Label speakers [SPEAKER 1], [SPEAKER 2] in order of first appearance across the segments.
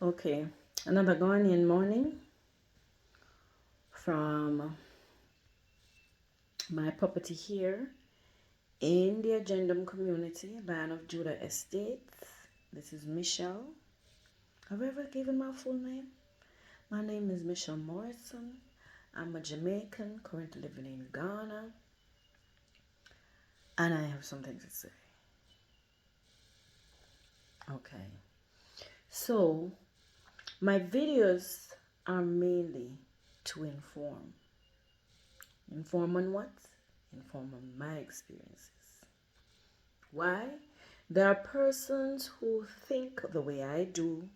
[SPEAKER 1] Okay, another Ghanaian morning from my property here in the Agendum community, Land of Judah Estates. This is Michelle. Have I ever given my full name? My name is Michelle Morrison. I'm a Jamaican currently living in Ghana, and I have something to say. Okay, so my videos are mainly to inform. Inform on what? Inform on my experiences. Why? There are persons who think the way I do,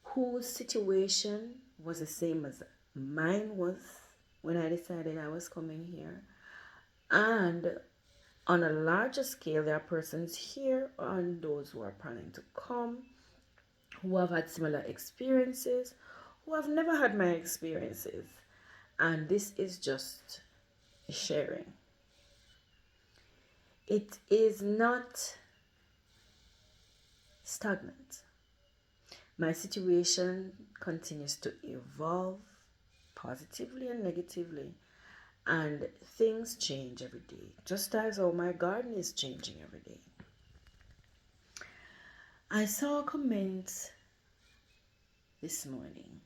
[SPEAKER 1] whose situation was the same as mine was when I decided I was coming here. And on a larger scale, there are persons here and those who are planning to come, who have had similar experiences, who have never had my experiences. And this is just sharing. It is not stagnant. My situation continues to evolve positively and negatively, and things change every day, just as how my garden is changing every day. I saw a comment this morning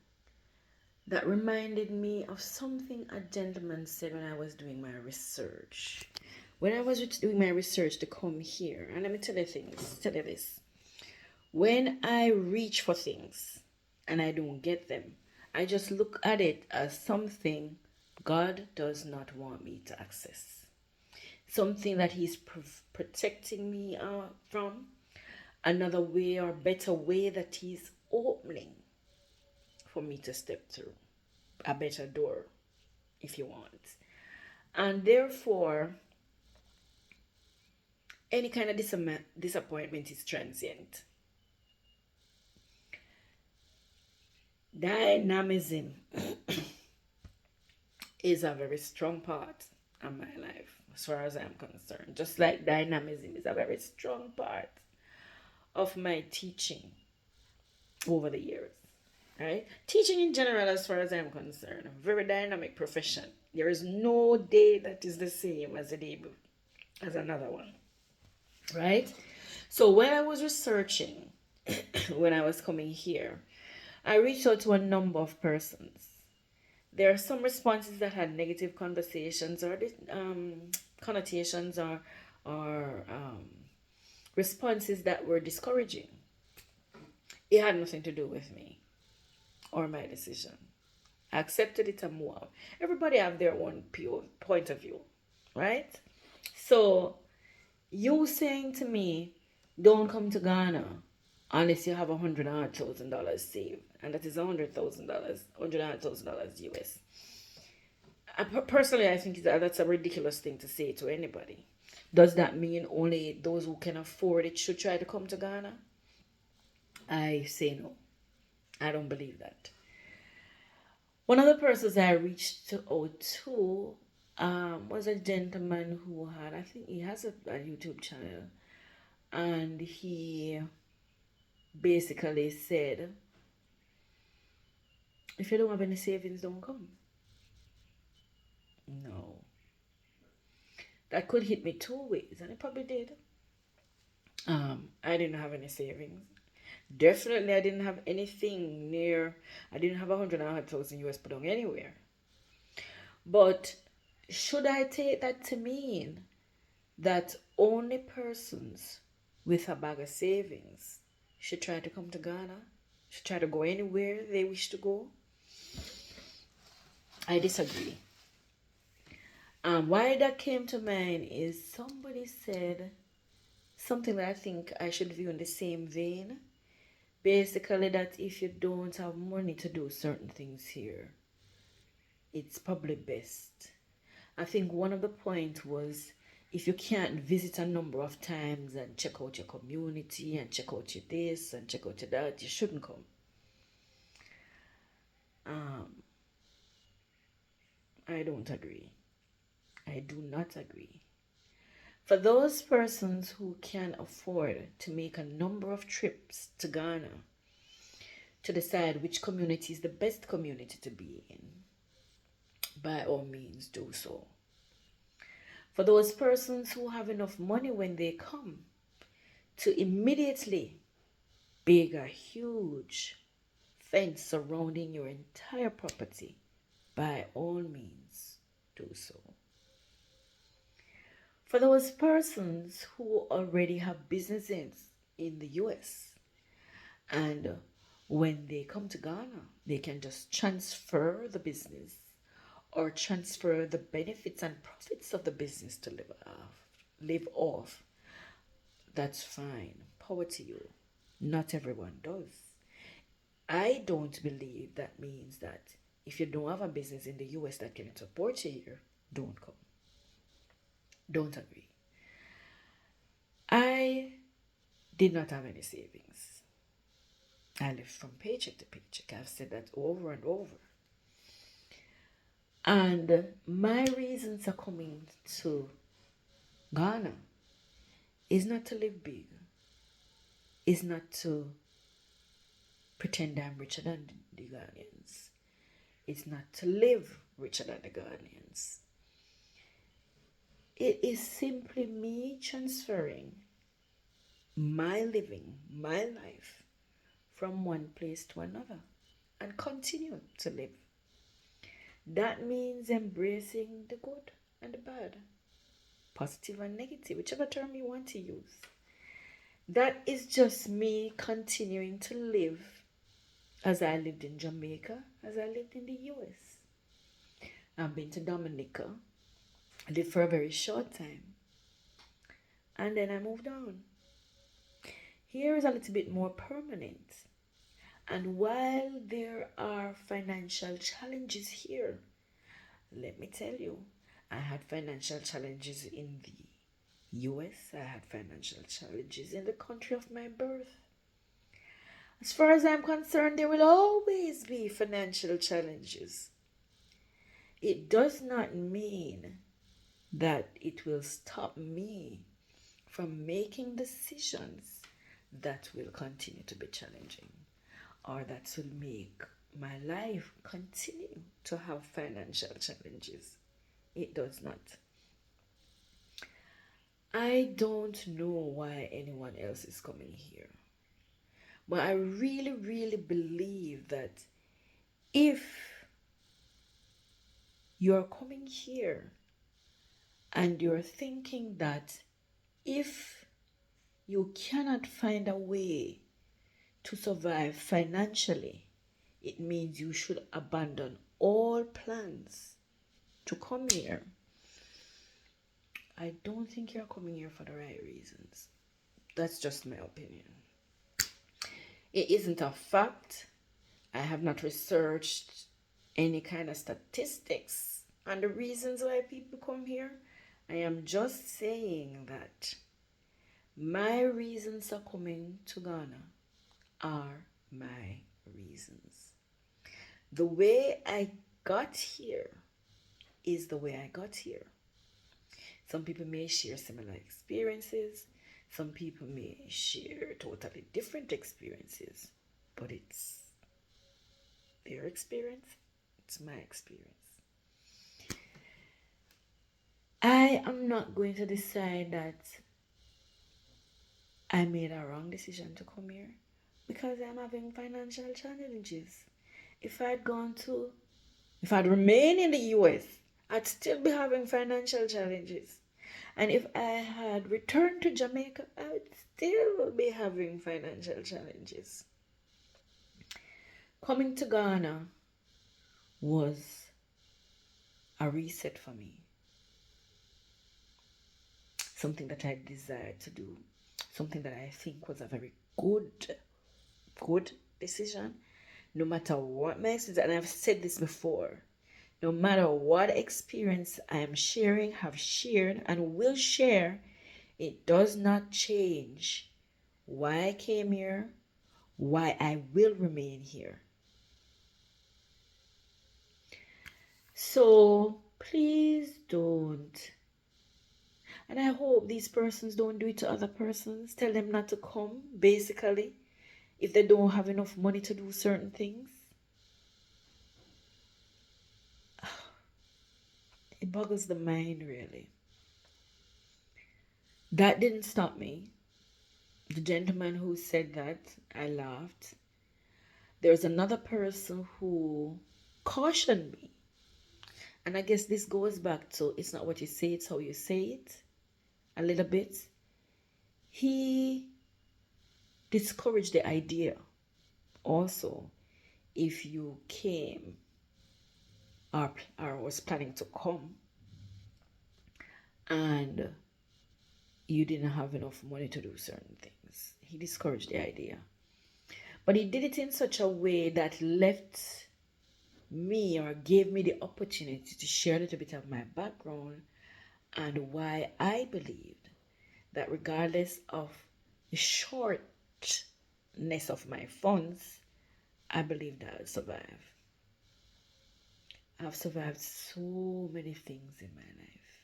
[SPEAKER 1] that reminded me of something a gentleman said when I was doing my research. When I was doing my research to come here, and let me tell you this. When I reach for things and I don't get them, I just look at it as something God does not want me to access. Something that He's protecting me from. Another way or better way that He's opening for me to step through. A better door, if you want. And therefore, any kind of disappointment is transient. Dynamism is a very strong part of my life, as far as I'm concerned. Just like dynamism is a very strong part of my teaching over the years. Right? Teaching in general, as far as I'm concerned, a very dynamic profession. There is no day that is the same as the day as another one. Right? So when I was researching, when I was coming here, I reached out to a number of persons. There are some responses that had negative conversations or connotations or responses that were discouraging. It had nothing to do with me or my decision. I accepted it and moved on. Everybody have their own point of view, right? So you saying to me, don't come to Ghana unless you have $100,000 saved, and that is $100,000, $100,000 US. Personally, I think that's a ridiculous thing to say to anybody. Does that mean only those who can afford it should try to come to Ghana? I say no. I don't believe that. One of the persons I reached out to was a gentleman who had, I think he has a YouTube channel, and he basically said, if you don't have any savings, don't come. No. That could hit me two ways, and it probably did. I didn't have any savings. Definitely, I didn't have anything near. I didn't have 100,000 US put on anywhere. But should I take that to mean that only persons with a bag of savings should try to come to Ghana? Should try to go anywhere they wish to go? I disagree. Why that came to mind is somebody said something that I think I should view in the same vein. Basically, that if you don't have money to do certain things here, it's probably best. I think one of the point was if you can't visit a number of times and check out your community and check out your this and check out your that, you shouldn't come. Um, I don't agree. I do not agree. For those persons who can afford to make a number of trips to Ghana, to decide which community is the best community to be in, by all means do so. For those persons who have enough money when they come to immediately build a huge fence surrounding your entire property, by all means do so. For those persons who already have businesses in the US and when they come to Ghana, they can just transfer the business or transfer the benefits and profits of the business to live off. That's fine. Power to you. Not everyone does. I don't believe that means that if you don't have a business in the US that can support you here, don't come. Don't agree. I did not have any savings. I lived from paycheck to paycheck. I've said that over and over. And my reasons for coming to Ghana is not to live big, is not to pretend I'm richer than the Ghanaians. It's not to live richer than the Ghanaians. It is simply me transferring my living, my life, from one place to another and continue to live. That means embracing the good and the bad, positive and negative, whichever term you want to use. That is just me continuing to live as I lived in Jamaica, as I lived in the US. I've been to Dominica, I lived for a very short time, and then I moved on. Here is a little bit more permanent. And while there are financial challenges here, let me tell you, I had financial challenges in the US, I had financial challenges in the country of my birth. As far as I'm concerned, there will always be financial challenges. It does not mean that it will stop me from making decisions that will continue to be challenging or that will make my life continue to have financial challenges. It does not. I don't know why anyone else is coming here. But I really, really believe that if you're coming here and you're thinking that if you cannot find a way to survive financially, it means you should abandon all plans to come here. I don't think you're coming here for the right reasons. That's just my opinion. It isn't a fact. I have not researched any kind of statistics on the reasons why people come here. I am just saying that my reasons for coming to Ghana are my reasons. The way I got here is the way I got here. Some people may share similar experiences. Some people may share totally different experiences. But it's their experience. It's my experience. I am not going to decide that I made a wrong decision to come here because I'm having financial challenges. If I'd remained in the US, I'd still be having financial challenges. And if I had returned to Jamaica, I would still be having financial challenges. Coming to Ghana was a reset for me. Something that I desired to do. Something that I think was a very good decision. No matter what my experience, and I've said this before, no matter what experience I am sharing, have shared, and will share, it does not change why I came here, why I will remain here. So please don't. And I hope these persons don't do it to other persons. Tell them not to come, basically. if they don't have enough money to do certain things. It boggles the mind, really. That didn't stop me. The gentleman who said that, I laughed. There's another person who cautioned me. And I guess this goes back to it's not what you say, it's how you say it. A little bit. He discouraged the idea also if you came or was planning to come and you didn't have enough money to do certain things. He discouraged the idea. But he did it in such a way that left me or gave me the opportunity to share a little bit of my background and why I believed that regardless of the shortness of my funds, I believed I would survive. I've survived so many things in my life.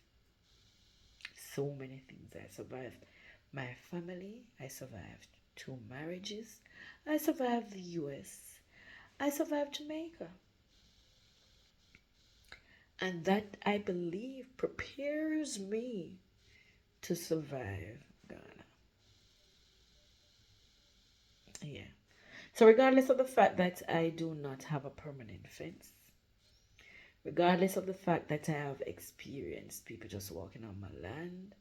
[SPEAKER 1] So many things. I survived my family. I survived 2 marriages. I survived the US. I survived Jamaica. And that, I believe, prepares me to survive Ghana. Yeah. So regardless of the fact that I do not have a permanent fence, regardless of the fact that I have experienced people just walking on my land,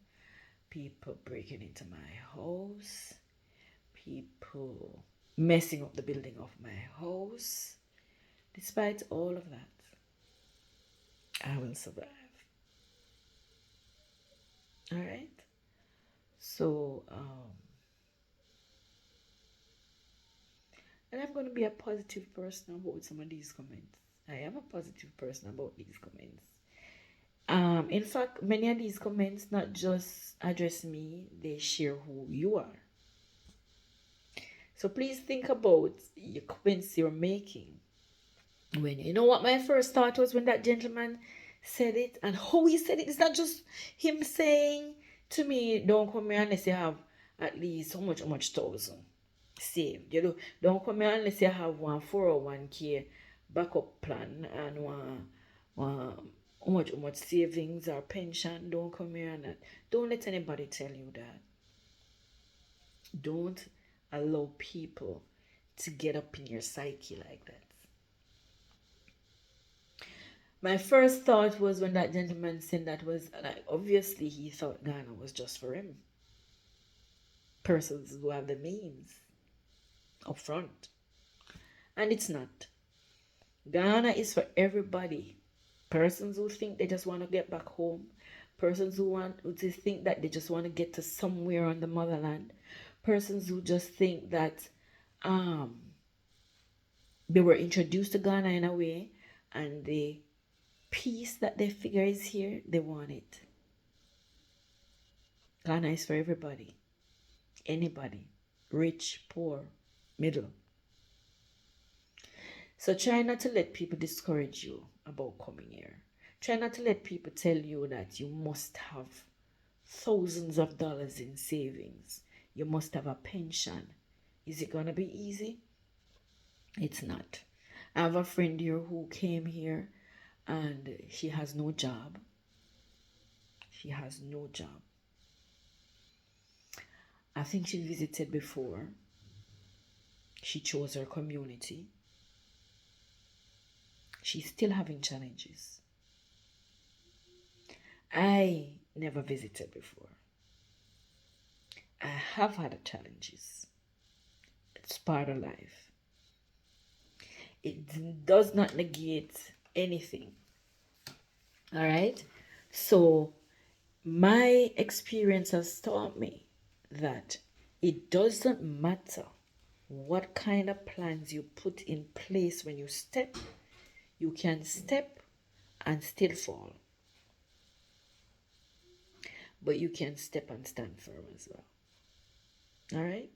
[SPEAKER 1] people breaking into my house, people messing up the building of my house, despite all of that, I will survive. All right? So, and I'm going to be a positive person about some of these comments. I am a positive person about these comments. In fact, many of these comments not just address me, they share who you are. So please think about your comments you're making. When you know what my first thought was when that gentleman said it and how he said it. It's not just him saying to me, don't come here unless you have at least how much thousand saved. You know, don't come here unless you have one 401k backup plan and one how much savings or pension. Don't come here and that. Don't let anybody tell you that. Don't allow people to get up in your psyche like that. My first thought was when that gentleman said that was like, obviously he thought Ghana was just for him. Persons who have the means up front. And it's not. Ghana is for everybody. Persons who think they just want to get back home. Persons who think that they just want to get to somewhere on the motherland. Persons who just think that they were introduced to Ghana in a way and the peace that they figure is here, they want it. Ghana is for everybody. Anybody. Rich, poor, middle. So try not to let people discourage you about coming here. Try not to let people tell you that you must have thousands of dollars in savings. You must have a pension. Is it going to be easy? It's not. I have a friend here who came here and she has no job. She has no job. I think she visited before. She chose her community. She's still having challenges. I never visited before. I have had challenges. It's part of life. It does not negate anything. All right? So my experience has taught me that it doesn't matter what kind of plans you put in place when you step. You can step and still fall. But you can step and stand firm as well. All right?